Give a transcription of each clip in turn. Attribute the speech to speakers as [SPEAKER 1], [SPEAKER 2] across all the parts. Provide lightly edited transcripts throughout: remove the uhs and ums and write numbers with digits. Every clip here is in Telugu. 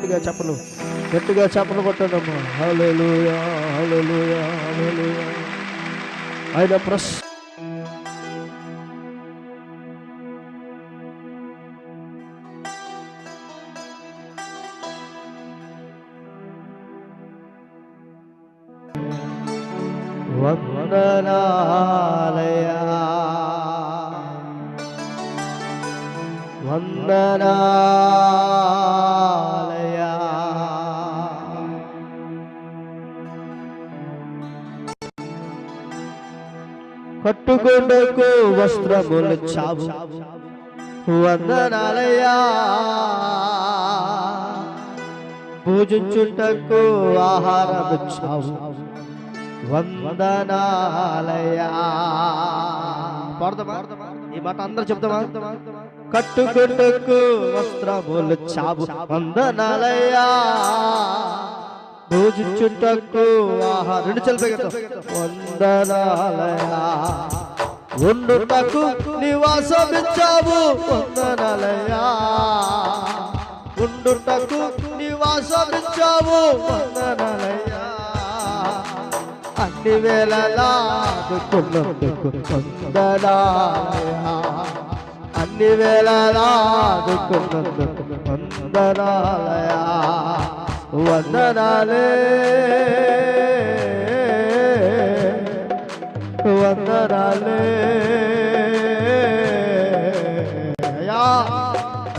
[SPEAKER 1] గట్టిగా చెప్పలు కొట్టండమ్మా. హల్లెలూయా హల్లెలూయా హల్లెలూయా. ఆయన వందనాలయా వందనాలయా. కట్టుకొండకు వస్త్రములు చావు వందనాలయా. పూజించుటకు ఆహారము చావు వందనాలయా. ఈ మాట అందరూ చెప్తామా? కట్టుకొండకు వస్త్రములు చావు వందనాలయా. పూజించుటకు ఆహారం రెండు చలిపోయి వందనాలయా. ఉండుటకు నివాసమిచ్చావు వందనాలయా. ఉండుటకు నివాసమిచ్చావు వందనాలయా. అన్ని వేళలాదుకున్నందుకు వందనాలయా. అన్ని వేళలాదుకున్నందుకు వందనాలయా. వందనాలే వందనాలే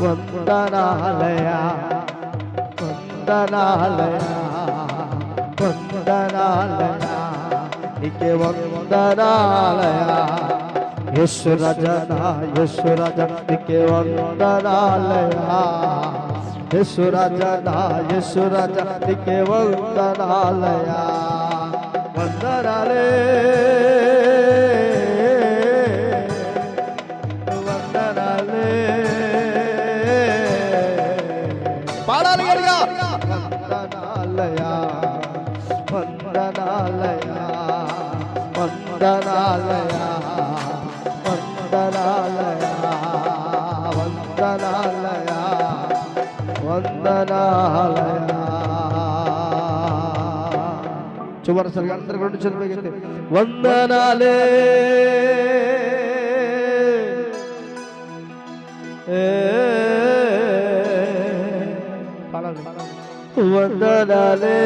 [SPEAKER 1] వందనాలయా వందనాలయా వందనాలయా. నీకే వందనాలయా. యేసు రాజా యేసు రాజా నీకే వందనాలయా. యేసు రాజా యేసు రాజా నీకే వందనాలయా. వందనాలే వందనాలే. పాడాలి గట్టిగా. వందనాలయా వందనాలయా వందనాలయా వందనాలయా వందనాలయా వందనాలయా. చివరిసరిగా అందరూ రెండు చదివేగండి. వందనాలే వందనాలే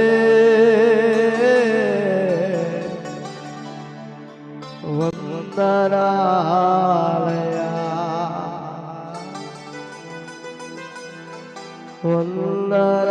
[SPEAKER 1] వందనాలయా వందనా.